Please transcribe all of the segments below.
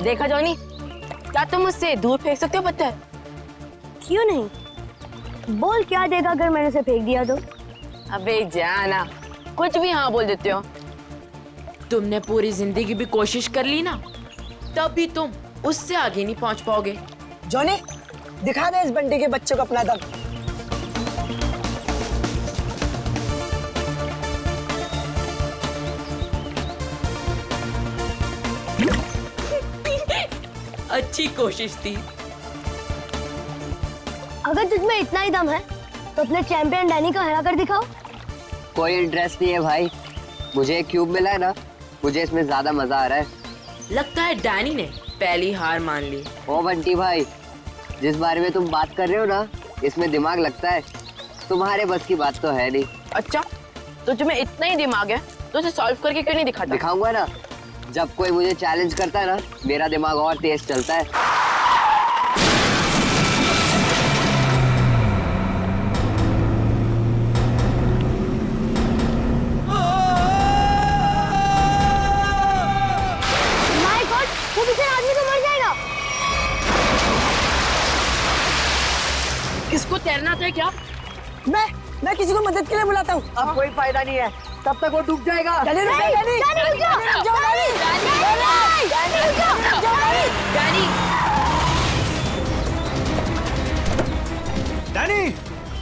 देखा जॉनी, क्या तुम मुझसे दूर फेंक सकते हो पत्थर? क्यों नहीं? बोल क्या देगा अगर मैंने उसे फेंक दिया तो? अबे जाना, कुछ भी हाँ बोल देते हो। तुमने पूरी जिंदगी भी कोशिश कर ली ना, तब भी तुम उससे आगे नहीं पहुंच पाओगे। जॉनी, दिखा दे इस बंटी के बच्चे को अपना दम। अच्छी कोशिश थी। अगर तुझमें इतना ही दम है तो अपने चैंपियन डैनी को हरा कर दिखाओ। कोई इंटरेस्ट नहीं है भाई, मुझे एक क्यूब मिला है ना, मुझे इसमें ज्यादा मजा आ रहा है। लगता है डैनी ने पहली हार मान ली। ओ बंटी भाई, जिस बारे में तुम बात कर रहे हो ना, इसमें दिमाग लगता है, तुम्हारे बस की बात तो है नहीं। अच्छा, तो तुम्हें इतना ही दिमाग है तो उसे सॉल्व करके क्यों नहीं दिखाता? दिखाऊंगा ना, जब कोई मुझे चैलेंज करता है ना, मेरा दिमाग और तेज चलता है। माय गॉड, वो बेचारा आदमी तो मर जाएगा। इसको तैरना आता है क्या? मैं किसी को मदद के लिए बुलाता हूँ। अब कोई फायदा नहीं है, तब तक वो डूब जाएगा। डैनी,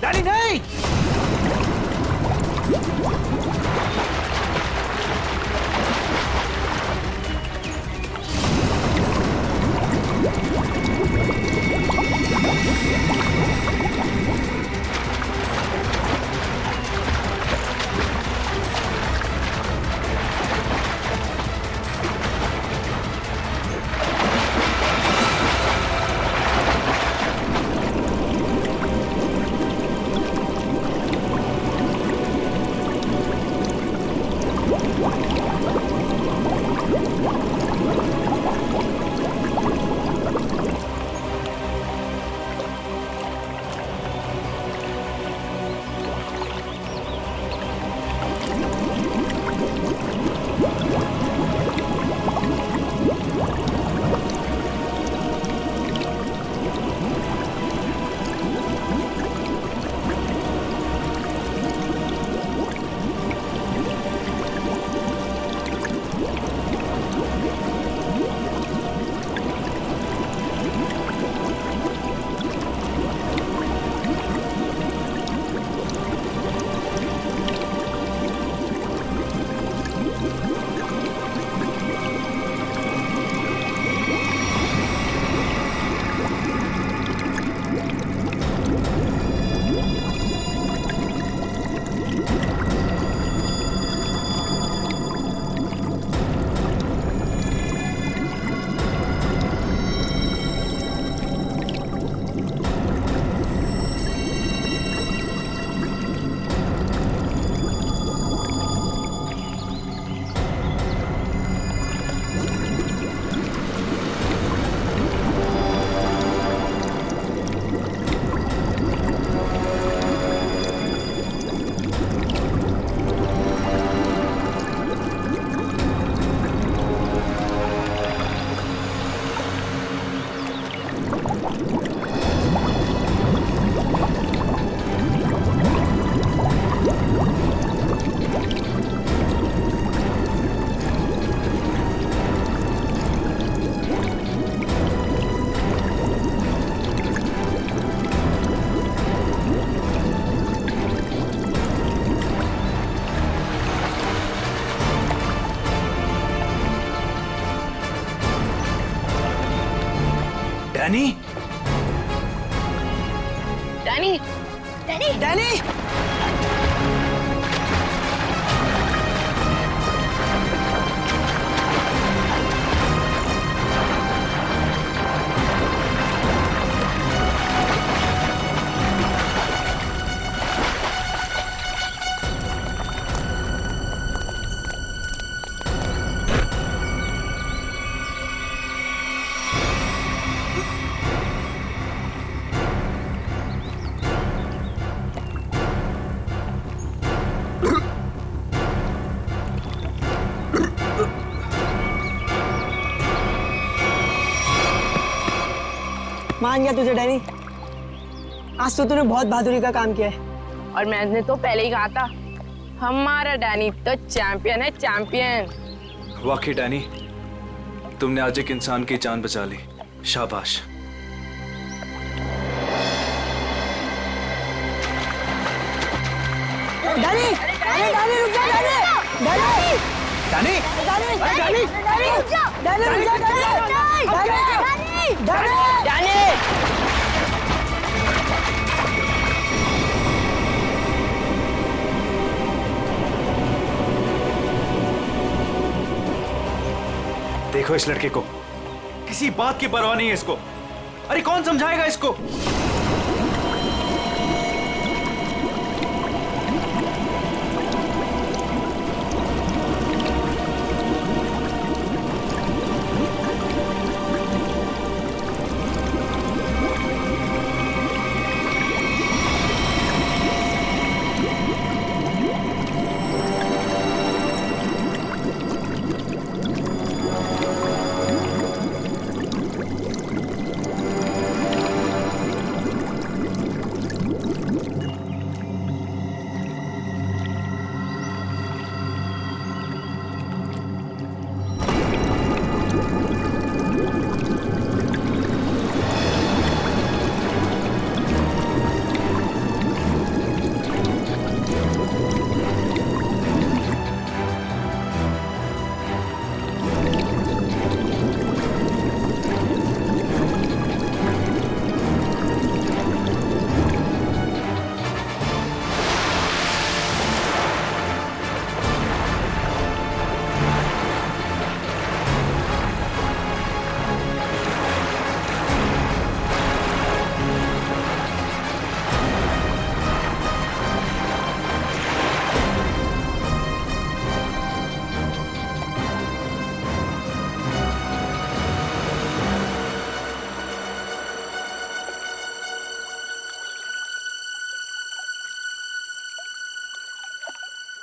डैनी नहीं। डैनी, डैनी, डैनी, डैनी, मान गया तुझे डैनी। आज तो तूने बहुत बहादुरी का काम किया है। और मैंने तो पहले ही कहा था, हमारा डैनी तो चैंपियन है, चैंपियन। वाकई डैनी, तुमने आज एक इंसान की जान बचा ली, शाबाश। डैनी, अरे डैनी रुक जा, Danny, Danny, Danny, Danny, Danny, रुक जा, डैनी, रुक जा, डैनी, डैनी। देखो इस लड़के को, किसी बात की परवाह नहीं है इसको। अरे कौन समझाएगा इसको?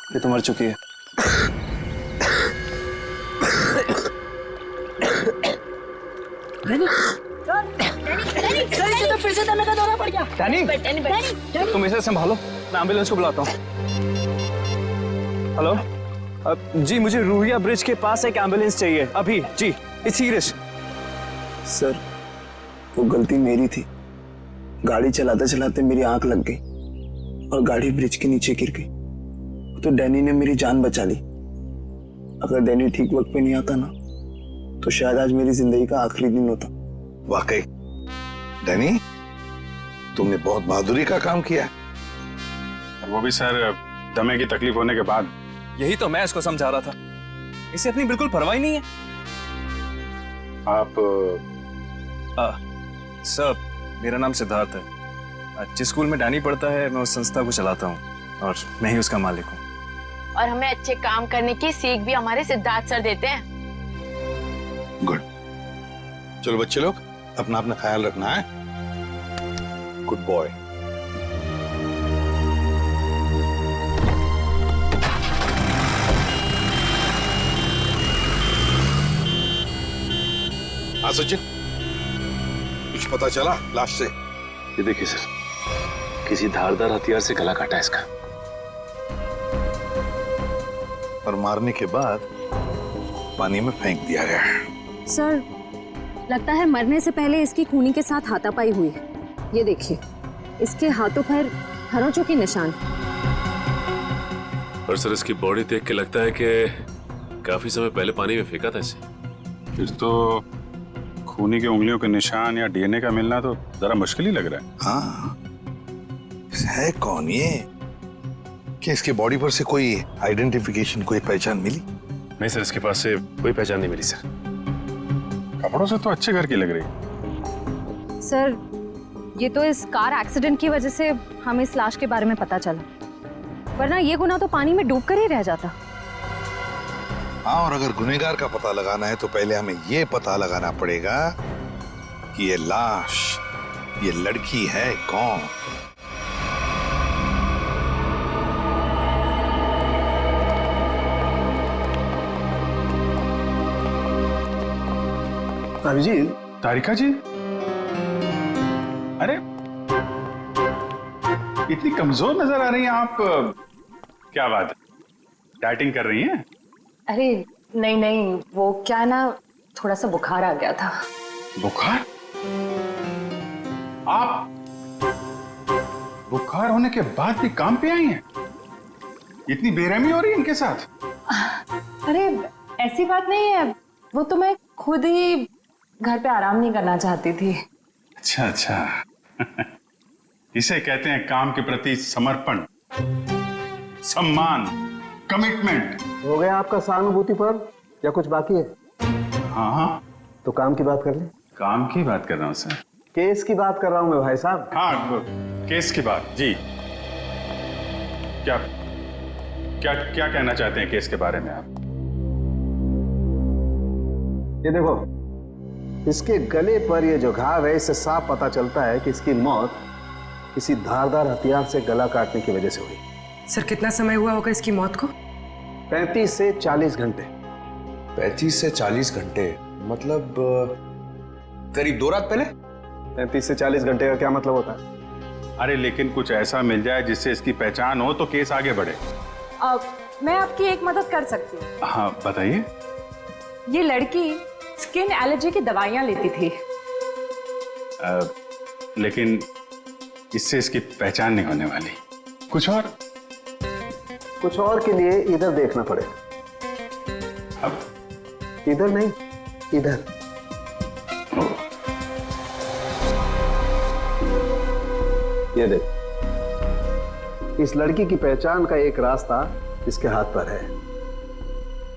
ये तो मर चुकी है। फिर से दमे का दौरा पड़ गया। डैनी, तुम इसे संभालो, मैं एम्बुलेंस को बुलाता हूँ। हेलो, जी मुझे रूहिया ब्रिज के पास एक एम्बुलेंस चाहिए अभी। जी, इट्स सीरियस। सर, वो गलती मेरी थी। गाड़ी चलाते चलाते मेरी आंख लग गई और गाड़ी ब्रिज के नीचे गिर गई। तो डैनी ने मेरी जान बचा ली। अगर डैनी ठीक वक्त पे नहीं आता ना, तो शायद आज मेरी जिंदगी का आखिरी दिन होता। वाकई डैनी, तुमने बहुत बहादुरी का काम किया। वो भी सर दमे की तकलीफ होने के बाद। यही तो मैं इसको समझा रहा था, इसे अपनी बिल्कुल परवाह ही नहीं है। आप सर, मेरा नाम सिद्धार्थ है। जिस स्कूल में डैनी पढ़ता है, मैं उस संस्था को चलाता हूँ और मैं ही उसका मालिक हूँ। और हमें अच्छे काम करने की सीख भी हमारे सिद्धार्थ सर देते हैं। गुड। चलो बच्चे लोग, अपना अपना ख्याल रखना है। Good boy. हाँ सचिन, कुछ पता चला लाश से? ये देखिए सर, किसी धारदार हथियार से गला काटा है इसका। और मारने के बाद पानी में फेंक दिया गया है। सर, लगता है मरने से पहले इसकी खूनी के साथ हाथापाई हुई है। ये देखिए, इसके हाथों पर खरोंचों के निशान। और सर, इसकी बॉडी देख के लगता है कि काफी समय पहले पानी में फेंका था इसे। फिर तो खूनी की उंगलियों के निशान या डीएनए का मिलना तो जरा मुश्किल ही लग रहा है। हाँ, है कौन ये? क्या इसके बॉडी पर से कोई आइडेंटिफिकेशन, कोई पहचान मिली? नहीं सर, इसके पास से कोई पहचान नहीं मिली सर। कपड़ों से तो अच्छे घर की लग रही। सर, ये तो इस कार एक्सीडेंट की वजह से हमें इस लाश के बारे में पता चला, वरना ये गुनाह तो पानी में डूबकर ही रह जाता। हाँ, और अगर गुनहगार का पता लगाना है तो पहले हमें ये पता लगाना पड़ेगा कि ये लाश, ये लड़की है कौन। भाभी जी, तारिका जी, इतनी कमजोर नजर आ रही हैं आप। क्या बात है, डाइटिंग कर रही हैं? अरे नहीं नहीं, वो क्या ना, थोड़ा सा बुखार आ गया था। बुखार? आप बुखार होने के बाद भी काम पे आई हैं? इतनी बेरहमी हो रही है इनके साथ? अरे ऐसी बात नहीं है, वो तो मैं खुद ही घर पे आराम नहीं करना चाहती थी। अच्छा अच्छा। इसे कहते हैं काम के प्रति समर्पण, सम्मान, कमिटमेंट। हो गया आपका सहानुभूति पर्व या कुछ बाकी है? हाँ हाँ, तो काम की बात कर ले। काम की बात कर रहा हूँ सर। केस की बात कर रहा हूँ मैं भाई साहब। हाँ, केस की बात जी। क्या क्या क्या कहना चाहते हैं केस के बारे में आप? ये देखो, इसके गले पर ये जो घाव है, इससे साफ पता चलता है कि इसकी मौत किसी धारदार हथियार से गला काटने की वजह से हुई। सर कितना समय हुआ होगा इसकी मौत को? 35 से 40 घंटे। 35 से 40 घंटे मतलब करीब 2 रात पहले। 35 से 40 घंटे का क्या मतलब होता है? अरे लेकिन कुछ ऐसा मिल जाए जिससे इसकी पहचान हो तो केस आगे बढ़े। मैं आपकी एक मदद कर सकती हूँ। हाँ बताइए। ये लड़की स्किन एलर्जी की दवाइयाँ लेती थी। लेकिन इससे इसकी पहचान नहीं होने वाली। कुछ और के लिए इधर देखना पड़ेगा। अब इधर नहीं, इधर। ये देख, इस लड़की की पहचान का एक रास्ता इसके हाथ पर है।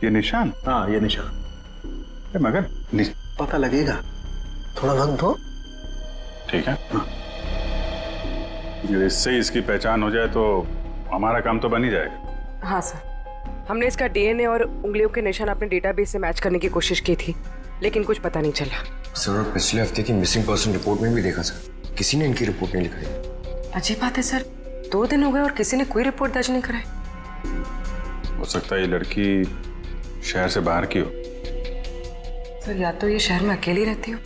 ये निशान? हाँ, ये निशान। मगर पता लगेगा, थोड़ा वक्त दो। ठीक है। इससे इसकी पहचान हो जाए तो हमारा काम तो बन ही जाएगा। हाँ सर, हमने इसका डीएनए और उंगलियों के निशान अपने डेटाबेस से मैच करने की कोशिश की थी, लेकिन कुछ पता नहीं चला। सर, पिछले हफ्ते की मिसिंग पर्सन रिपोर्ट में भी देखा सर, किसी ने इनकी रिपोर्ट नहीं लिखाई। अजीब बात है सर, 2 दिन हो गए और किसी ने कोई रिपोर्ट दर्ज नहीं कराई। हो सकता है ये लड़की शहर से बाहर की हो। सर या तो ये शहर में अकेली रहती हो।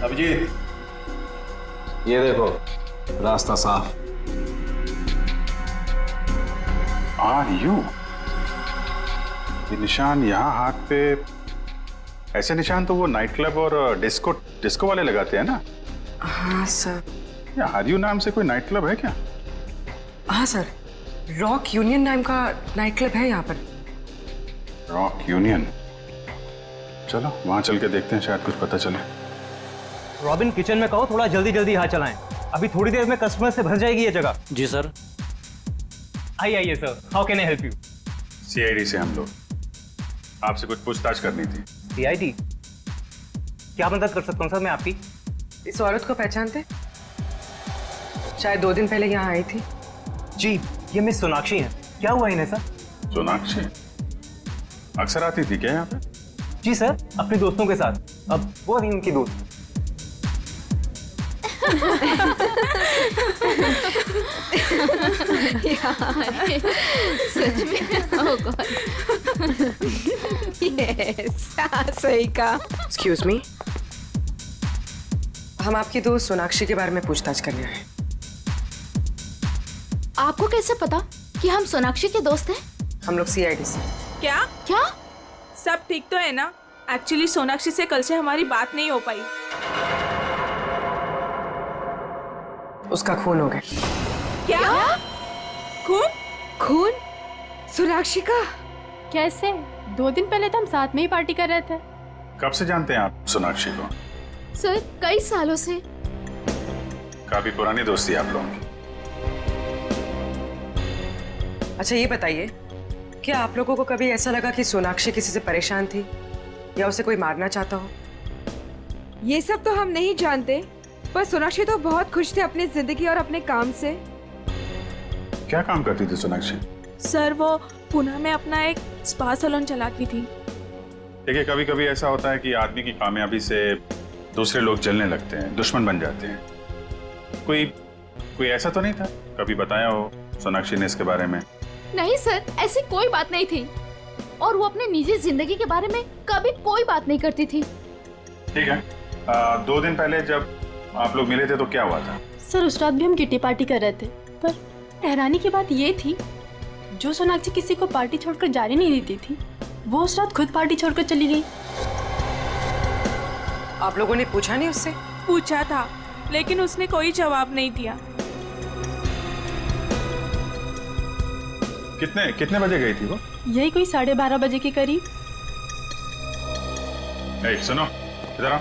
अभिजीत, ये देखो, रास्ता साफ। Are you? ये निशान यहाँ हाथ पे, ऐसे निशान तो वो नाइट क्लब और डिस्को वाले लगाते हैं ना? हाँ सर। क्या आर यू नाम से कोई नाइट क्लब है क्या? हाँ सर, रॉक यूनियन नाम का नाइट क्लब है यहाँ पर। Rock union? चलो वहां चल के देखते हैं, शायद कुछ पता चले। रॉबिन, किचन में कहो थोड़ा जल्दी जल्दी यहाँ चलाएं, अभी थोड़ी देर में कस्टमर से भर जाएगी ये जगह। जी सर। आइए sir, how can I help you? CID से हम लोग, आपसे कुछ पूछताछ करनी थी। सीआईडी? क्या मदद कर सकता हूँ सर मैं आपकी? इस औरत को पहचानते? शायद 2 दिन पहले यहाँ आई थी। जी, ये मिस सोनाक्षी हैं। क्या हुआ इन्हें सर? सोनाक्षी अक्सर आती थी क्या यहाँ पे? जी सर, अपने दोस्तों के साथ। अब वो नहीं उनकी दोस्त। सच में? ओह गॉड। यस, सही कहा। एक्सक्यूज मी, हम आपकी दोस्त सोनाक्षी के बारे में पूछताछ करने आए। आपको कैसे पता कि हम सोनाक्षी के दोस्त हैं? हम लोग सीआईडी से। क्या? सब ठीक तो है ना? एक्चुअली सोनाक्षी से कल से हमारी बात नहीं हो पाई। उसका खून हो गया। क्या? खून? खून? सोनाक्षी का? कैसे? 2 दिन पहले तो हम साथ में ही पार्टी कर रहे थे। कब से जानते हैं आप सोनाक्षी को? सर, कई सालों से। काफी पुरानी दोस्ती है आप लोगों की। अच्छा ये बताइए, क्या आप लोगों को कभी ऐसा लगा कि सोनाक्षी किसी से परेशान थी या उसे कोई मारना चाहता हो? ये सब तो हम नहीं जानते, पर सोनाक्षी तो बहुत खुश थे अपनी जिंदगी और अपने काम से। क्या काम करती थी सोनाक्षी? सर वो पुणे में अपना एक स्पा सैलून चलाती थी। देखिए, कभी कभी ऐसा होता है कि आदमी की कामयाबी से दूसरे लोग जलने लगते हैं, दुश्मन बन जाते हैं। कोई ऐसा तो नहीं था? कभी बताया हो सोनाक्षी ने इसके बारे में? नहीं सर, ऐसी कोई बात नहीं थी, और वो अपने निजी जिंदगी के बारे में कभी कोई बात नहीं करती थी। ठीक है, 2 दिन पहले जब आप लोग मिले थे तो क्या हुआ था? सर उस रात भी हम किटी पार्टी कर रहे थे, पर हैरानी की बात ये थी जो सोनाक्षी किसी को पार्टी छोड़कर जाने नहीं देती थी, वो उस रात खुद पार्टी छोड़कर चली गई। आप लोगों ने पूछा नहीं उससे? पूछा था, लेकिन उसने कोई जवाब नहीं दिया। कितने बजे गई थी वो? यही कोई 12:30 बजे के करीब। सुनो, इधर आओ।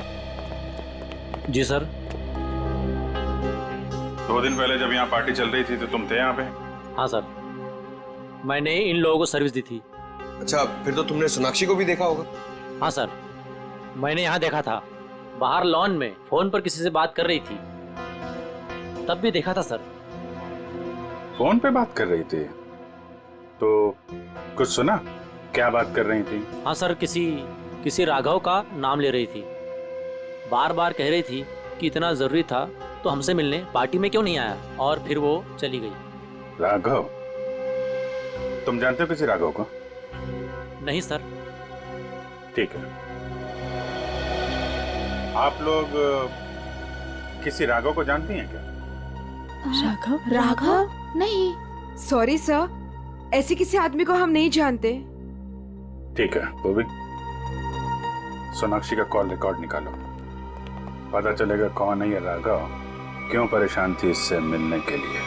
जी सर। 2 दिन पहले जब यहाँ पार्टी चल रही थी तो तुम थे यहाँ पे? हाँ सर, मैंने इन लोगों को सर्विस दी थी। अच्छा, फिर तो तुमने सोनाक्षी को भी देखा होगा? हाँ सर, मैंने यहाँ देखा था, बाहर लॉन में फोन पर किसी से बात कर रही थी, तब भी देखा था सर। फोन पे बात कर रही थी तो कुछ सुना? क्या बात कर रही थी? हाँ सर, किसी राघव का नाम ले रही थी, बार बार कह रही थी कि इतना जरूरी था तो हमसे मिलने पार्टी में क्यों नहीं आया, और फिर वो चली गई। राघव? तुम जानते हो किसी राघव को? नहीं सर। ठीक है, आप लोग किसी राघव को जानती हैं क्या? राघव? नहीं। सॉरी सर, ऐसे किसी आदमी को हम नहीं जानते। ठीक है, वो भी सोनाक्षी का कॉल रिकॉर्ड निकालो, पता चलेगा कौन है ये राघव, क्यों परेशान थी इससे मिलने के लिए।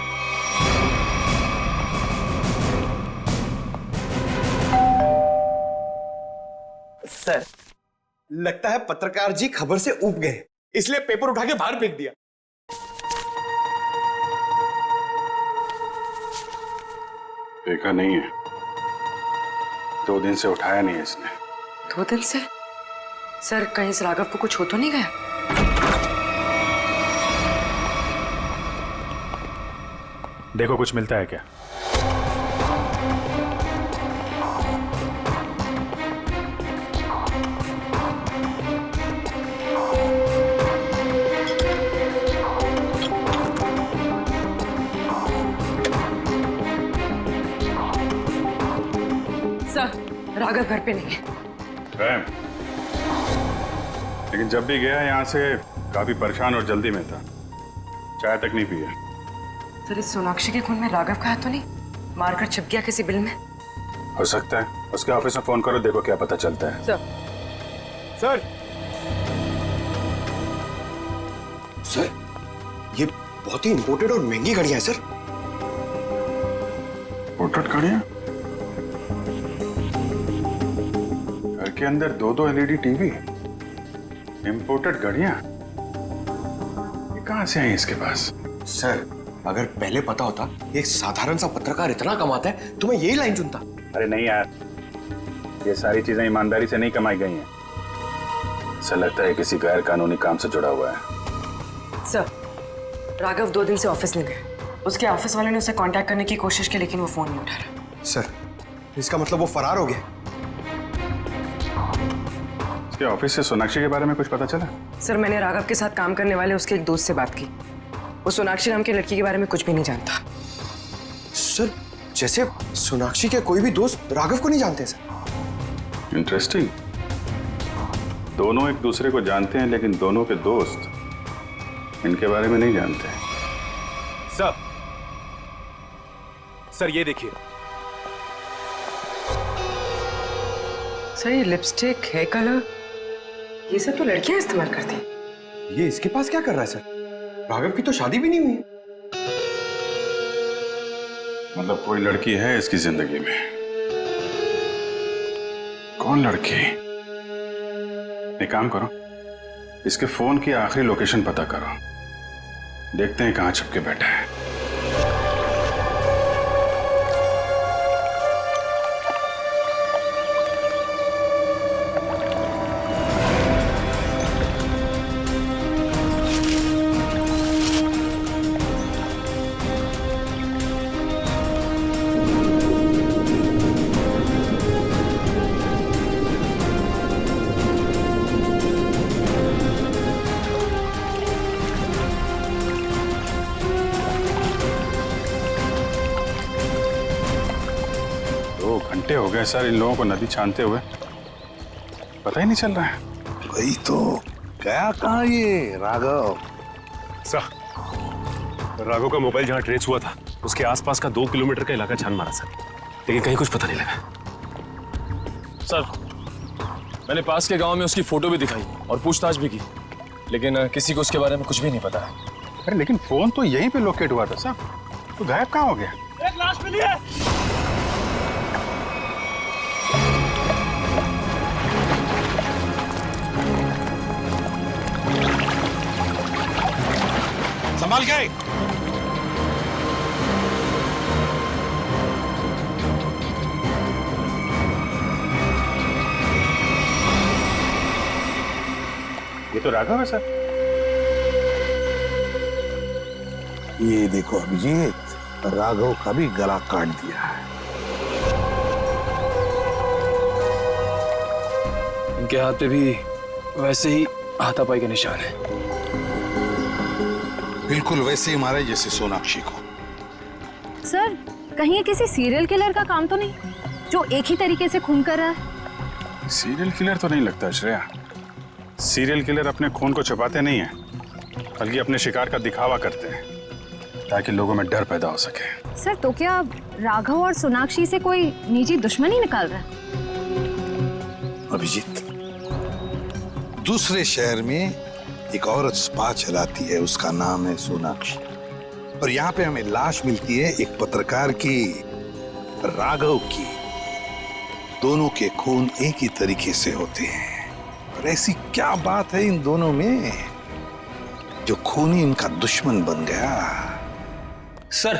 सर, लगता है पत्रकार जी खबर से ऊब गए, इसलिए पेपर उठा के बाहर फेंक दिया। देखा नहीं है, 2 दिन से उठाया नहीं है इसने। 2 दिन से? सर, कहीं इस राघव को कुछ हो तो नहीं गया? देखो कुछ मिलता है क्या? सर, राघव घर पे नहीं है। लेकिन जब भी गया यहाँ से काफी परेशान और जल्दी में था, चाय तक नहीं पिया। सर, इस सोनाक्षी के खून में राघव का हाथ तो नहीं? मारकर छिप गया किसी बिल में? हो सकता है, उसके ऑफिस में फोन करो, देखो क्या पता चलता है। सर, सर, ये बहुत ही इंपोर्टेड और महंगी घड़ियां हैं सर। इंपोर्टेड घड़ियां? घर के अंदर 2-2 LED टीवी, इंपोर्टेड घड़ियां, ये कहां से आई इसके पास? सर, अगर पहले पता होता एक साधारण सा पत्रकार इतना कमाता है तो मैं यही लाइन चुनता। अरे नहीं यार, ये सारी चीजें ईमानदारी से नहीं कमाई गई हैं। ऐसा लगता है किसी गैर कानूनी काम से जुड़ा हुआ है। सर, राघव 2 दिन से ऑफिस नहीं गए। उसके ऑफिस वाले ने उसे कांटेक्ट करने की कोशिश की, लेकिन वो फोन नहीं उठा रहा। सर, इसका मतलब वो फरार हो गया? इसके ऑफिस से सोनाक्षी के बारे में कुछ पता चला? सर, मैंने राघव के साथ काम करने वाले उसके एक दोस्त से बात की, वो सोनाक्षी नाम की लड़की के बारे में कुछ भी नहीं जानता। सर, जैसे सोनाक्षी के कोई भी दोस्त राघव को नहीं जानते सर। इंटरेस्टिंग, दोनों एक दूसरे को जानते हैं लेकिन दोनों के दोस्त इनके बारे में नहीं जानते। सर ये देखिए। सर, ये लिपस्टिक, हेयर कलर, ये सब तो लड़कियां इस्तेमाल करती हैं। ये इसके पास क्या कर रहा है सर? राघव की तो शादी भी नहीं हुई। मतलब कोई लड़की है इसकी जिंदगी में? कौन लड़की? एक काम करो, इसके फोन की आखिरी लोकेशन पता करो, देखते हैं कहां छुप के बैठा है। घंटे हो गए सर इन लोगों को नदी छानते हुए, पता ही नहीं चल रहा है। वही तो गया कहाँ ये राघव? सर, राघव का मोबाइल जहाँ ट्रेस हुआ था उसके आसपास का 2 किलोमीटर का इलाका छान मारा सर, लेकिन कहीं कुछ पता नहीं लगा। सर, मैंने पास के गांव में उसकी फोटो भी दिखाई और पूछताछ भी की, लेकिन किसी को उसके बारे में कुछ भी नहीं पता है। अरे लेकिन फोन तो यहीं पे लोकेट हुआ था सर, तो गायब कहाँ हो गया? एक लाश मिली है। संभाल के। ये तो राघव है सर। ये देखो अभिजीत, राघव का भी गला काट दिया है। इनके हाथ पे भी वैसे ही हाथापाई के निशान है। बिल्कुल वैसे ही मारे जैसे सोनाक्षी को। सर, कहीं ये किसी सीरियल किलर का काम तो नहीं जो एक ही तरीके से खून कर रहा है? सीरियल किलर तो नहीं लगता श्रेया। सीरियल किलर अपने खून को छुपाते नहीं हैं, बल्कि अपने शिकार का दिखावा करते हैं ताकि लोगों में डर पैदा हो सके। सर, तो क्या राघव और सोनाक्षी से कोई निजी दुश्मनी निकाल रहा है? अभिजीत, दूसरे शहर में एक औरत स्पा चलाती है, उसका नाम है सोनाक्षी, और यहाँ पे हमें लाश मिलती है एक पत्रकार की, राघव की। दोनों के खून एक ही तरीके से होते हैं, और ऐसी क्या बात है इन दोनों में जो खूनी इनका दुश्मन बन गया? सर,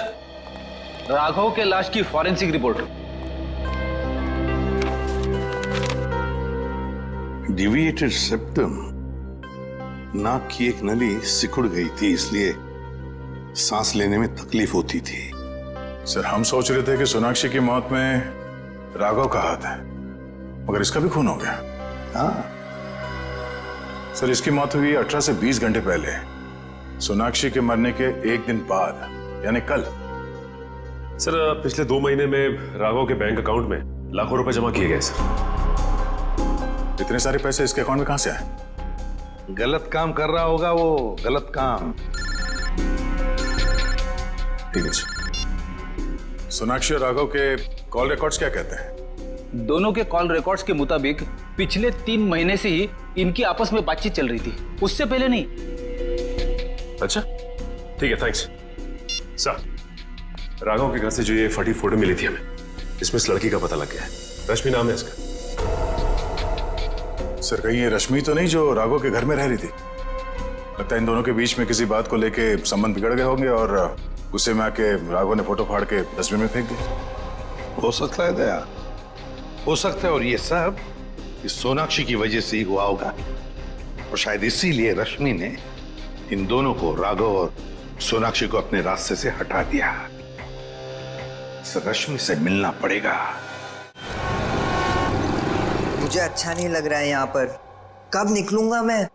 राघव के लाश की फॉरेंसिक रिपोर्ट। डिविएटेड सेप्टम, नाक की एक नली सिकुड़ गई थी, इसलिए सांस लेने में तकलीफ होती थी। सर, हम सोच रहे थे कि सोनाक्षी की मौत में राघव का हाथ है, मगर इसका भी खून हो गया। हाँ सर, इसकी मौत हुई 18 से 20 घंटे पहले, सोनाक्षी के मरने के एक दिन बाद, यानी कल। सर, पिछले 2 महीने में राघव के बैंक अकाउंट में लाखों रुपए जमा किए गए सर। इतने सारे पैसे इसके अकाउंट में कहां से आए? गलत काम कर रहा होगा वो, गलत काम। ठीक है। सोनाक्षी और राघव के कॉल रिकॉर्ड्स क्या कहते हैं? दोनों के कॉल रिकॉर्ड्स के मुताबिक पिछले 3 महीने से ही इनकी आपस में बातचीत चल रही थी, उससे पहले नहीं। अच्छा, ठीक है, थैंक्स। सर, राघव के घर से जो ये फटी फोटो मिली थी हमें, इसमें इस लड़की का पता लग गया है। रश्मि नाम है इसका। सर, कहीं ये रश्मि तो नहीं जो राघव के घर में रह रही थी? लगता है इन दोनों के बीच में किसी बात को लेके संबंध बिगड़ गए होंगे और गुस्से में आके राघव ने फोटो फाड़ के डस्टबिन में फेंक दिया। हो सकता है दया, हो सकता है, और ये सब इस सोनाक्षी की वजह से ही हुआ होगा, और शायद इसीलिए रश्मि ने इन दोनों को, राघव और सोनाक्षी को, अपने रास्ते से हटा दिया। रश्मि से मिलना पड़ेगा। मुझे अच्छा नहीं लग रहा है यहाँ पर। कब निकलूंगा मैं?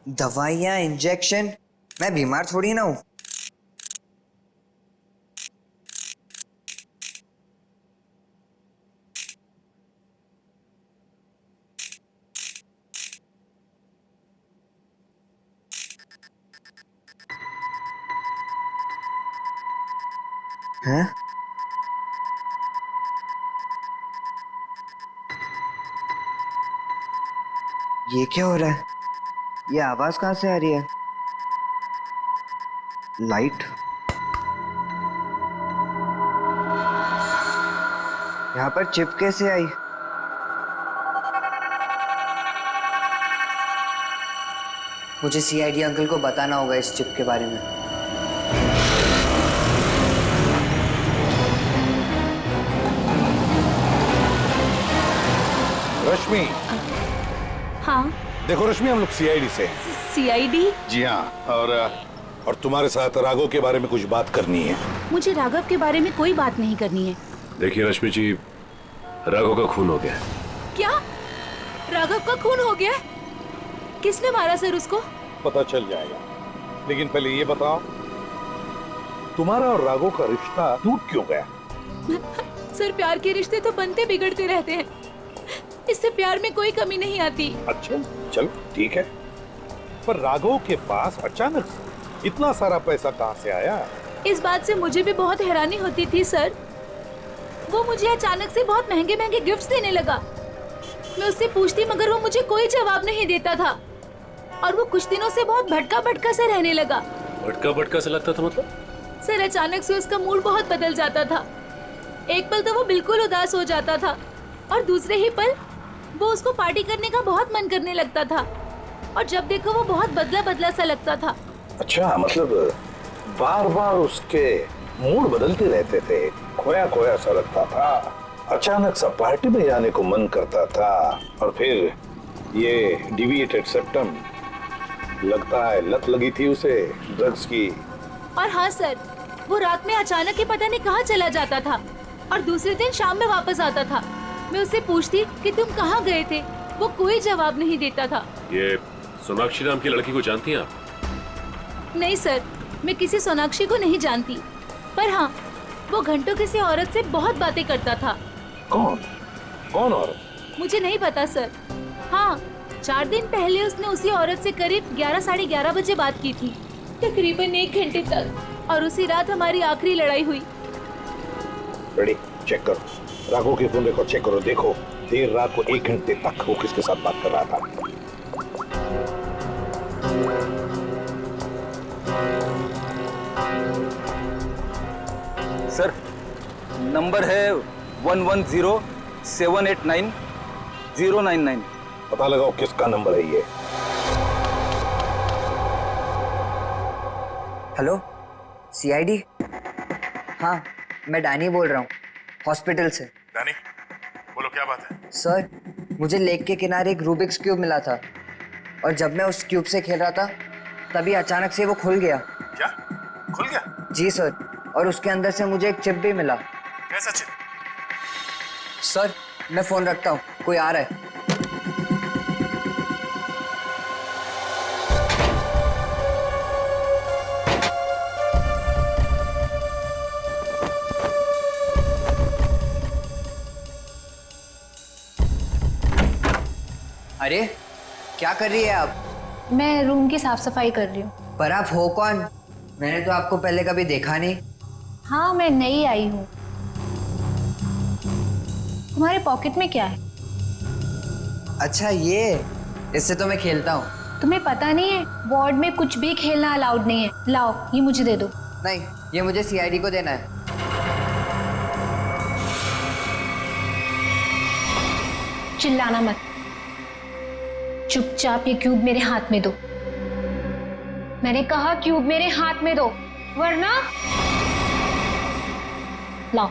दवाइयाँ, इंजेक्शन, मैं बीमार थोड़ी ना हूँ। हैं? ये क्या हो रहा है? ये आवाज कहाँ से आ रही है? लाइट? यहाँ पर चिप कैसे आई? मुझे सीआईडी अंकल को बताना होगा इस चिप के बारे में। रश्मि। हाँ। देखो रश्मि, हम लोग सीआईडी से हैं। सीआईडी? जी हाँ, और तुम्हारे साथ राघव के बारे में कुछ बात करनी है। मुझे राघव के बारे में कोई बात नहीं करनी है। देखिए रश्मि जी, राघव का खून हो गया है। क्या? राघव का खून हो गया? किसने मारा सर उसको? पता चल जाएगा, लेकिन पहले ये बताओ, तुम्हारा और राघव का रिश्ता टूट क्यों गया? सर, प्यार के रिश्ते तो बनते बिगड़ते रहते हैं, इससे प्यार में कोई कमी नहीं आती। अच्छा, चलो ठीक है, पर राघव के पास अचानक से इतना सारा पैसा कहाँ से आया? इस बात से मुझे भी बहुत हैरानी होती थी सर। वो मुझे अचानक से बहुत महंगे महंगे गिफ्ट्स देने लगा। मैं उससे पूछती मगर वो मुझे कोई जवाब नहीं देता था और वो कुछ दिनों से बहुत भटका भटका सा रहने लगा। भटका भटका से लगता था मतलब? सर अचानक से उसका मूड बहुत बदल जाता था। एक पल तो वो बिल्कुल उदास हो जाता था और दूसरे ही पल वो उसको पार्टी करने का बहुत मन करने लगता था और जब देखो वो बहुत बदला बदला सा लगता था। अच्छा, मतलब बार बार उसके मूड बदलते रहते थे, खोया खोया सा लगता था, अचानक सा पार्टी में जाने को मन करता था और फिर ये डिविएटेड सेप्टम, लगता है लत लगी थी उसे ड्रग्स की। और हाँ सर, वो रात में अचानक ही पता नहीं कहाँ चला जाता था और दूसरे दिन शाम में वापस आता था। मैं उससे पूछती कि तुम कहाँ गए थे, वो कोई जवाब नहीं देता था। ये सोनाक्षी नाम की लड़की को जानती हैं आप? नहीं सर, मैं किसी सोनाक्षी को नहीं जानती, पर हाँ वो घंटों किसी औरत से बहुत बातें करता था। कौन? कौन औरत? मुझे नहीं पता सर। हाँ, 4 दिन पहले उसने उसी औरत से करीब 11 साढ़े 11 बजे बात की थी, तकरीबन 1 घंटे तक, और उसी रात हमारी आखिरी लड़ाई हुई। रेडी, चेक करो राघव के फोन रिकॉर्ड चेक करो, देखो देर रात को 1 घंटे तक वो किसके साथ बात कर रहा था। सर नंबर है 110789 पता लगाओ किसका नंबर है ये। Hello, CID? हाँ, मैं डैनी बोल रहा हूँ, हॉस्पिटल से। डैनी, बोलो क्या बात है? सर, मुझे लेक के किनारे एक रूबिक्स क्यूब मिला था और जब मैं उस क्यूब से खेल रहा था तभी अचानक से वो खुल गया। क्या? खुल गया? जी सर, और उसके अंदर से मुझे एक चिप भी मिला। कैसा चिप? सर, मैं फोन रखता हूँ, कोई आ रहा है। अरे, क्या कर रही है आप? मैं रूम की साफ सफाई कर रही हूँ। पर आप हो कौन? मैंने तो आपको पहले कभी देखा नहीं। हाँ, मैं नई आई हूँ। तुम्हारे पॉकेट में क्या है? अच्छा, ये इससे तो मैं खेलता हूँ। तुम्हें पता नहीं है, वार्ड में कुछ भी खेलना अलाउड नहीं है। लाओ, ये मुझे दे दो। नहीं, ये मुझे सीआईडी को देना है। चिल्लाना मत, चुपचाप ये क्यूब मेरे हाथ में दो। मैंने कहा क्यूब मेरे हाथ में दो, वरना लाओ।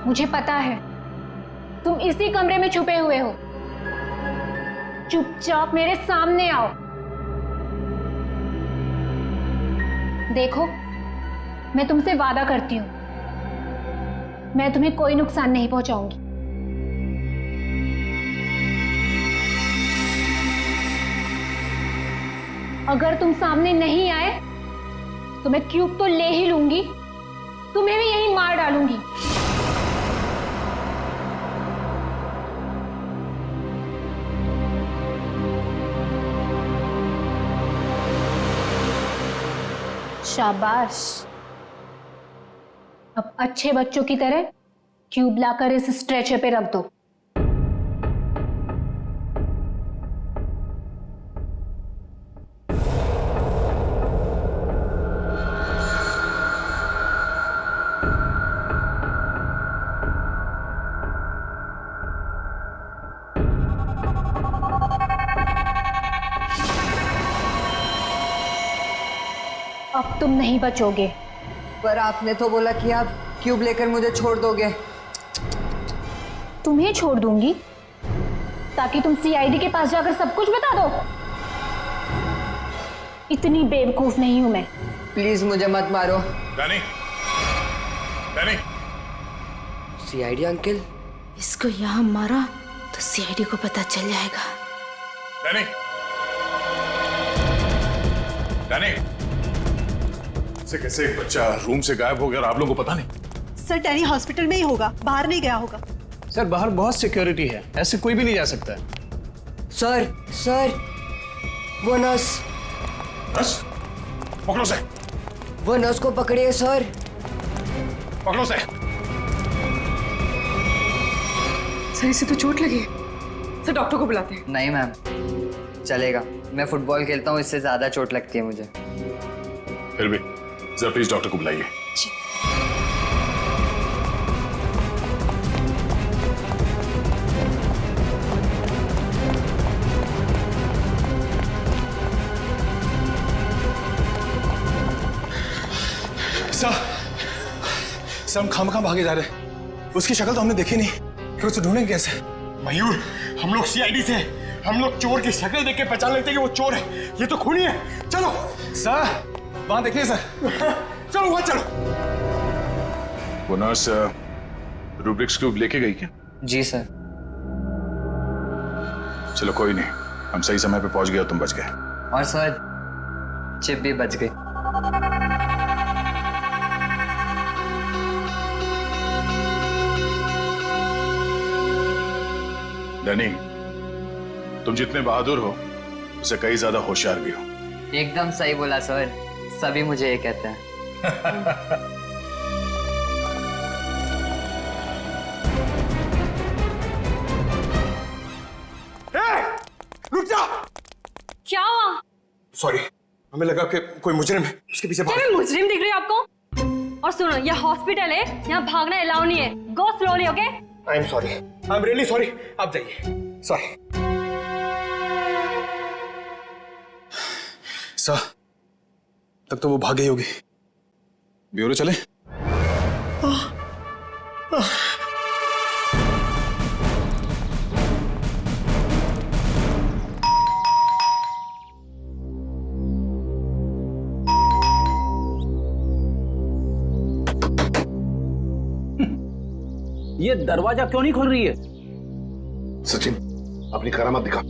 मुझे पता है तुम इसी कमरे में छुपे हुए हो। चुपचाप मेरे सामने आओ। देखो, मैं तुमसे वादा करती हूं, मैं तुम्हें कोई नुकसान नहीं पहुंचाऊंगी। अगर तुम सामने नहीं आए तो मैं क्यूब तो ले ही लूंगी, तुम्हें भी यहीं मार डालूंगी। शाबाश। अब अच्छे बच्चों की तरह क्यूब लाकर इस स्ट्रेचर पे रख दो। अब तुम नहीं बचोगे। पर आपने तो बोला कि आप क्यूब लेकर मुझे छोड़ दोगे। तुम्हें छोड़ दूंगी ताकि तुम सीआईडी के पास जाकर सब कुछ बता दो। इतनी बेवकूफ नहीं हूं मैं। प्लीज मुझे मत मारो। Danny, Danny. CID uncle? इसको यहाँ मारा तो सीआईडी को पता चल जाएगा। Danny, Danny. से कैसे एक बच्चा रूम से गायब हो गया और आप लोगों को पता नहीं? सर डैनी हॉस्पिटल में ही होगा, बाहर नहीं गया होगा। सर बाहर बहुत सिक्योरिटी है, ऐसे कोई भी नहीं जा सकता है। सर वो नर्स। नर्स? पकड़ो से। वो नर्स को पकड़िए सर। पकड़ो से। सर इसे तो चोट लगी है। सर डॉक्टर को बुलाते हैं। नहीं मैम, चलेगा। मैं फुटबॉल खेलता हूँ, इससे ज्यादा चोट लगती है मुझे। फिर भी जरा प्लीज डॉक्टर को बुलाइए। सर हम खामखा भागे जा रहे हैं। उसकी शक्ल तो हमने देखी नहीं, फिर उसे ढूंढेंगे कैसे? मयूर, हम लोग सीआईडी से हैं। हम लोग चोर की शक्ल देख के पहचान लेते हैं कि वो चोर है। ये तो खूनी है। चलो सर, वहां देखिए सर। चलो वहां चलो। वो नर्स रूब्रिक्स क्यूब लेके गई क्या? जी सर। चलो कोई नहीं, हम सही समय पे पहुंच गए और तुम बच गए। और सर चिप भी बच गई। डैनी, तुम जितने बहादुर हो उससे कई ज्यादा होशियार भी हो। एकदम सही बोला सर, सभी मुझे ये कहते हैं। रुक जा। क्या हुआ? सॉरी, हमें लगा कि कोई मुजरिम है, उसके पीछे भाग। क्या मैं मुजरिम दिख रही हूँ आपको? और सुनो, ये हॉस्पिटल है, यहाँ भागना अलाउ नहीं है। गो slowly, okay? I am sorry, I am really sorry. आप जाइए। सॉरी सर, तब तो वो भाग गई होगी। ब्यूरो चले? ये दरवाजा क्यों नहीं खोल रही है? सचिन, अपनी करामत दिखा।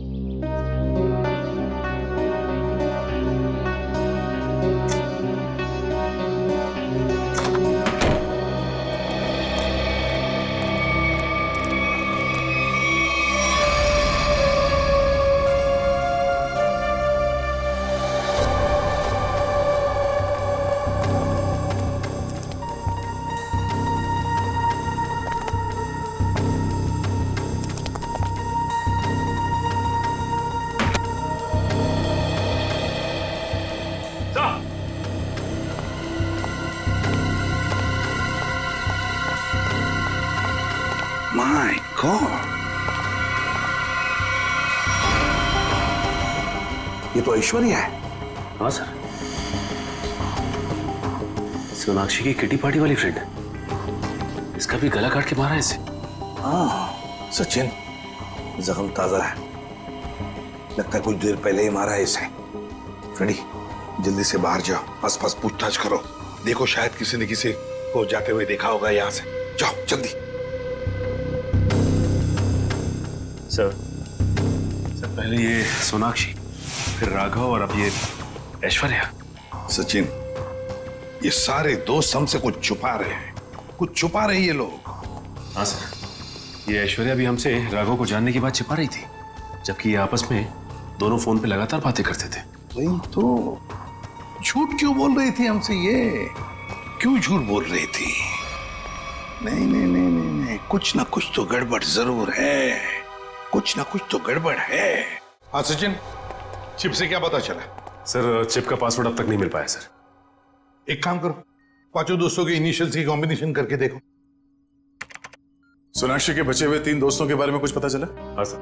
माय गॉड, ये तो ऐश्वर्या है। हाँ सर, सोनाक्षी की किटी पार्टी वाली फ्रेंड। इसका भी गला काट के मारा है इसे। हाँ सचिन, जख्म ताजा है, लगता है कुछ देर पहले ही मारा है इसे। फ्रेंडी, जल्दी से बाहर जाओ, आसपास पूछताछ करो, देखो शायद किसी ने किसी को जाते हुए देखा होगा यहाँ से। जाओ जल्दी। सर, पहले ये सोनाक्षी, फिर राघव और अब ये ऐश्वर्या। सचिन, ये सारे दोस्त हमसे कुछ छुपा रहे हैं, कुछ छुपा रहे हैं ये लोग। हाँ सर, ये ऐश्वर्या भी हमसे राघव को जानने की बात छिपा रही थी, जबकि ये आपस में दोनों फोन पे लगातार बातें करते थे। वही तो, झूठ क्यों बोल रही थी हमसे? ये क्यों झूठ बोल रही थी? नहीं नहीं नहीं नहीं नहीं, कुछ ना कुछ तो गड़बड़ जरूर है, कुछ ना कुछ तो गड़बड़ है। हाँ सचिन, चिप से क्या पता चला? सर चिप का पासवर्ड अब तक नहीं मिल पाया सर। एक काम करो, पांचों दोस्तों के इनिशियल्स की कॉम्बिनेशन करके देखो। सोनाक्षी के बचे हुए 3 दोस्तों के बारे में कुछ पता चला? हाँ सर,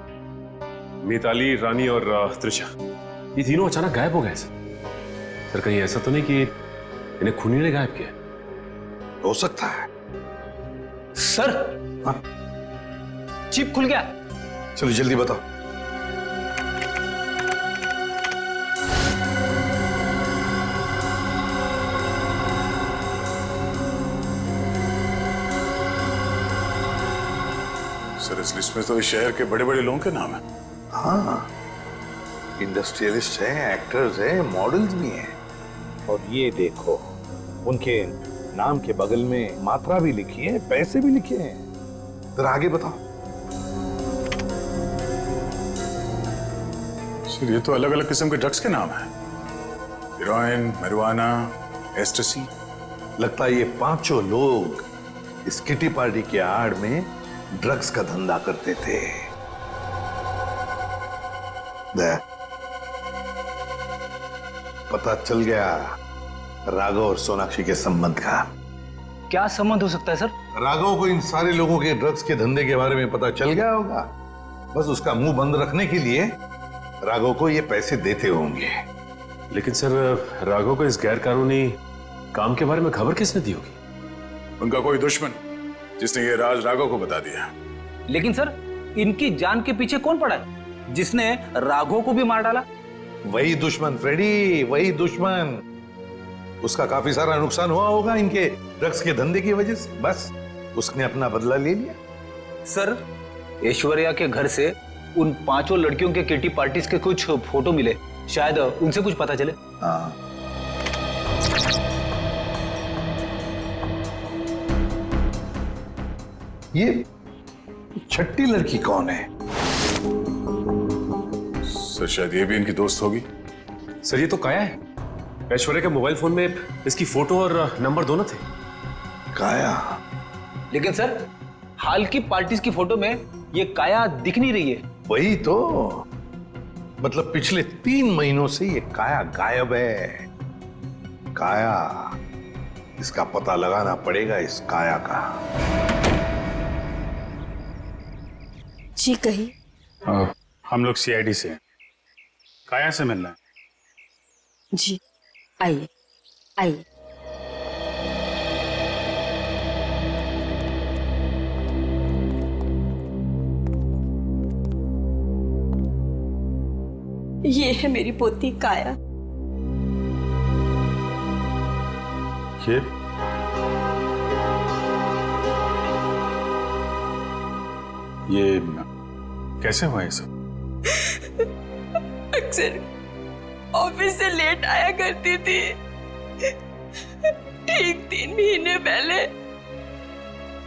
मिताली, रानी और त्रिशा, ये तीनों अचानक गायब हो गए सर। कहीं ऐसा तो नहीं कि इन्हें खूनी ने गायब किया? हो सकता है सर। हाँ? चिप खुल गया। चलो जल्दी बताओ। सर इस लिस्ट में तो इस शहर के बड़े बड़े लोगों के नाम है। हाँ, इंडस्ट्रियलिस्ट हैं, एक्टर्स हैं, मॉडल्स भी हैं। और ये देखो, उनके नाम के बगल में मात्रा भी लिखी है, पैसे भी लिखे हैं। जरा आगे बताओ। सर ये तो अलग अलग किस्म के ड्रग्स के नाम हैं। Heroin, marijuana, एस्टेसी। लगता है ये पांचों लोग इस किटी पार्टी के आड़ में ड्रग्स का धंधा करते थे। पता चल गया राघव और सोनाक्षी के संबंध का। क्या संबंध हो सकता है सर? राघव को इन सारे लोगों के ड्रग्स के धंधे के बारे में पता चल गया होगा। बस उसका मुंह बंद रखने के लिए राघव को ये पैसे देते होंगे। लेकिन सर राघव को इस गैर कानूनी काम के बारे में खबर किसने दी होगी? उनका कोई दुश्मन जिसने ये राज राघव को बता दिया। लेकिन सर इनकी जान के पीछे कौन पड़ा है जिसने राघव को भी मार डाला? वही दुश्मन फ्रेडी, वही दुश्मन। उसका काफी सारा नुकसान हुआ होगा इनके ड्रग्स के धंधे की वजह से। बस उसने अपना बदला ले लिया। सर ऐश्वर्या के घर से उन पांचों लड़कियों के किटी पार्टीज के कुछ फोटो मिले, शायद उनसे कुछ पता चले। हाँ। ये छठी लड़की कौन है? सर शायद ये भी इनकी दोस्त होगी। सर ये तो काया है। ऐश्वर्या के मोबाइल फोन में इसकी फोटो और नंबर दोनों थे। काया? लेकिन सर हाल की पार्टीज की फोटो में ये काया दिख नहीं रही है। वही तो, मतलब पिछले 3 महीनों से ये काया गायब है। काया, इसका पता लगाना पड़ेगा, इस काया का। जी कही। हम लोग सीआईडी से हैं। काया से मिलना है। जी आइए आइए। ये है मेरी पोती काया। ये कैसे हुआ ये सब? अक्सर ऑफिस से लेट आया करती थी। ठीक 3 महीने पहले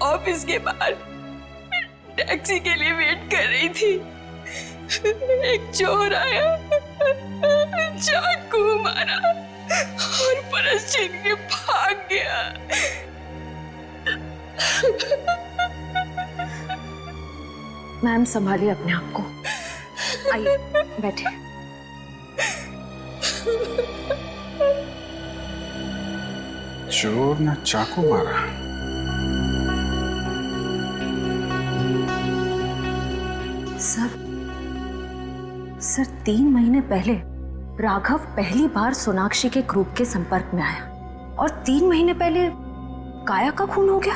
ऑफिस के बाहर टैक्सी के लिए वेट कर रही थी। एक चोर आया, चाकू मारा और पर्स छीन के भाग गया। मैम संभालिए अपने आप को। आइए बैठे। चोर ने चाकू मारा। सर 3 महीने पहले राघव पहली बार सोनाक्षी के ग्रुप के संपर्क में आया और 3 महीने पहले काया का खून हो गया।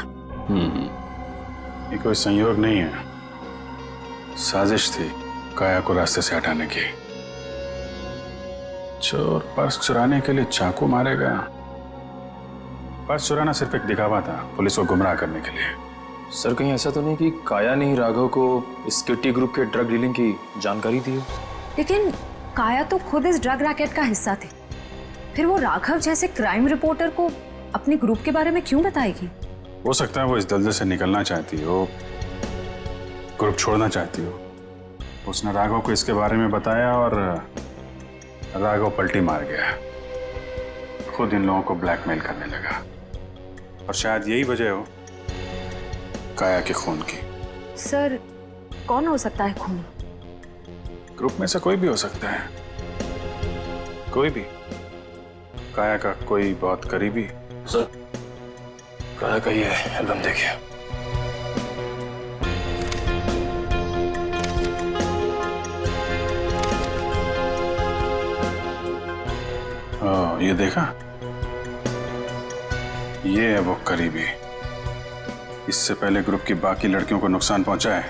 ये कोई संयोग नहीं है, साजिश थी काया को रास्ते से हटाने की। चोर पर्स चुराने के लिए चाकू मारेगा। पर्स चुराना सिर्फ एक दिखावा था, पुलिस को गुमराह करने के लिए। सर कहीं ऐसा तो नहीं कि काया ने ही राघव को इस किटी ग्रुप के ड्रग डीलिंग की जानकारी दी हो? लेकिन काया तो खुद इस ड्रग रैकेट का हिस्सा थी, फिर वो राघव जैसे क्राइम रिपोर्टर को अपने ग्रुप के बारे में क्यों बताएगी? हो सकता है वो इस दलदल से निकलना चाहती हो, ग्रुप छोड़ना चाहती हो। उसने राघव को इसके बारे में बताया और राघव पलटी मार गया। खुद इन लोगों को ब्लैकमेल करने लगा। और शायद यही वजह हो काया के खून की। सर, कौन हो सकता है खूनी? ग्रुप में से कोई भी हो सकता है, कोई भी। काया का कोई बहुत करीबी। सर, काया का ये एल्बम देखिए। ये देखा, ये है वो करीबी। इससे पहले ग्रुप की बाकी लड़कियों को नुकसान पहुंचा है,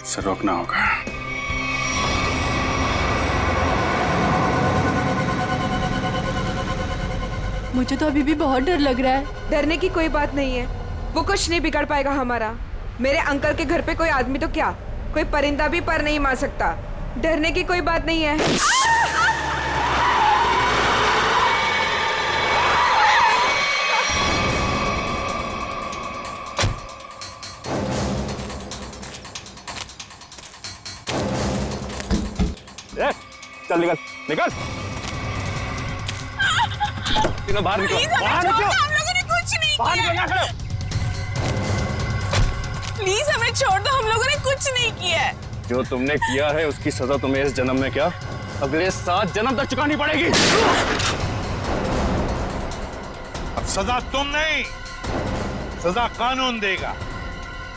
इसे रोकना होगा। मुझे तो अभी भी बहुत डर लग रहा है। डरने की कोई बात नहीं है, वो कुछ नहीं बिगाड़ पाएगा हमारा। मेरे अंकल के घर पे कोई आदमी तो क्या, कोई परिंदा भी पर नहीं मार सकता। डरने की कोई बात नहीं है। चल निकल निकल, तीनों बाहर निकलो, बाहर निकलो। हम लोगों ने कुछ नहीं बाहर किया। निकल, प्लीज हमें छोड़ दो, हम लोगों ने कुछ नहीं किया है। जो तुमने किया है उसकी सजा तुम्हें इस जन्म में क्या, अगले 7 जन्म तक चुकानी पड़ेगी। अब सजा तुम नहीं, सजा कानून देगा,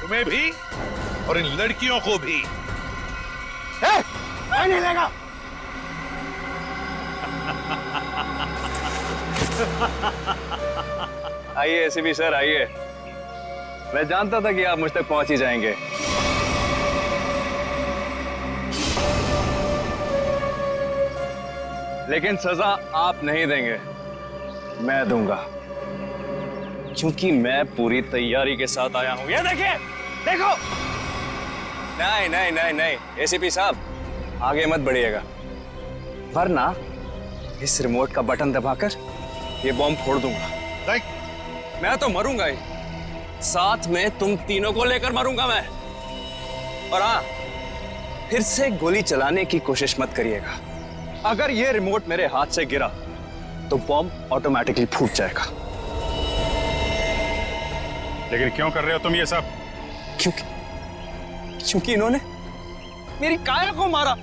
तुम्हें भी और इन लड़कियों को भी। नहीं लेगा। आइए एसीपी सर, आइए। मैं जानता था कि आप मुझ तक पहुंच ही जाएंगे। लेकिन सजा आप नहीं देंगे, मैं दूंगा, क्योंकि मैं पूरी तैयारी के साथ आया हूं। ये देखिए, देखो। नहीं नहीं नहीं नहीं एसीपी साहब, आगे मत बढ़िएगा, वरना इस रिमोट का बटन दबाकर ये बॉम्ब फोड़ दूंगा। मैं तो मरूंगा ही, साथ में तुम तीनों को लेकर मरूंगा मैं। और हाँ, फिर से गोली चलाने की कोशिश मत करिएगा। अगर ये रिमोट मेरे हाथ से गिरा तो बॉम्ब ऑटोमेटिकली फूट जाएगा। लेकिन क्यों कर रहे हो तुम ये सब? क्योंकि इन्होंने मेरी काया को मारा।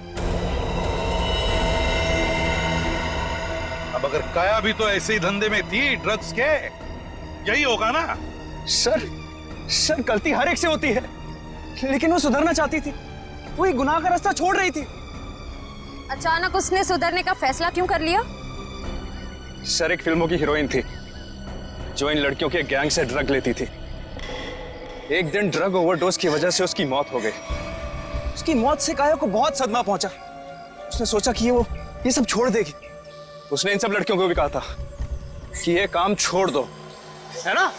अब अगर काया भी तो ऐसे ही धंधे में थी, ड्रग्स के, यही होगा ना? सर गलती हर एक से होती है, लेकिन वो सुधरना चाहती थी, वो एक गुनाह का रास्ता छोड़ रही थी। अचानक उसने सुधरने का फैसला क्यों कर लिया? सर एक फिल्मों की हीरोइन थी जो इन लड़कियों के गैंग से ड्रग लेती थी। एक दिन ड्रग ओवरडोज की वजह से उसकी मौत हो गई। उसकी मौत से काया को बहुत सदमा पहुंचा। उसने सोचा कि वो ये सब छोड़ देगी। उसने इन सब लड़कियों को भी कहा था कि ये काम छोड़ दो, है ना?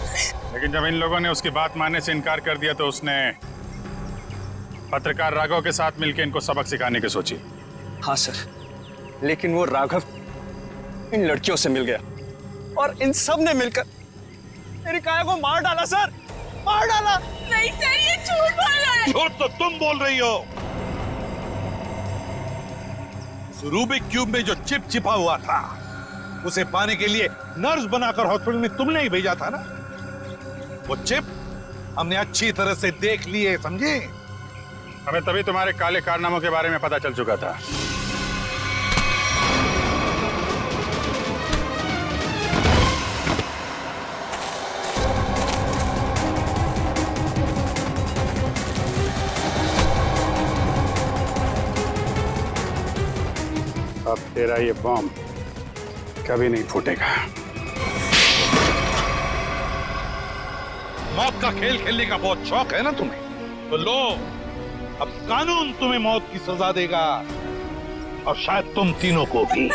लेकिन जब इन लोगों ने उसकी बात मानने से इनकार कर दिया तो उसने पत्रकार राघव के साथ मिलकर इनको सबक सिखाने की सोची। हाँ सर, लेकिन वो राघव इन लड़कियों से मिल गया और इन सब ने मिलकर मेरी काया को मार डाला। सर, मार डाला। नहीं सर, ये झूठ बोल रहा है। झूठ तो तुम बोल रही हो। रूबिक क्यूब में जो चिप छिपा हुआ था, उसे पाने के लिए नर्स बनाकर हॉस्पिटल में तुमने ही भेजा था ना? वो चिप हमने अच्छी तरह से देख ली है, समझे? हमें तभी तुम्हारे काले कारनामों के बारे में पता चल चुका था। अब तेरा ये बॉम्ब कभी नहीं फूटेगा। मौत का खेल खेलने का बहुत शौक है ना तुम्हें? तो लो, अब कानून तुम्हें मौत की सजा देगा, और शायद तुम तीनों को भी।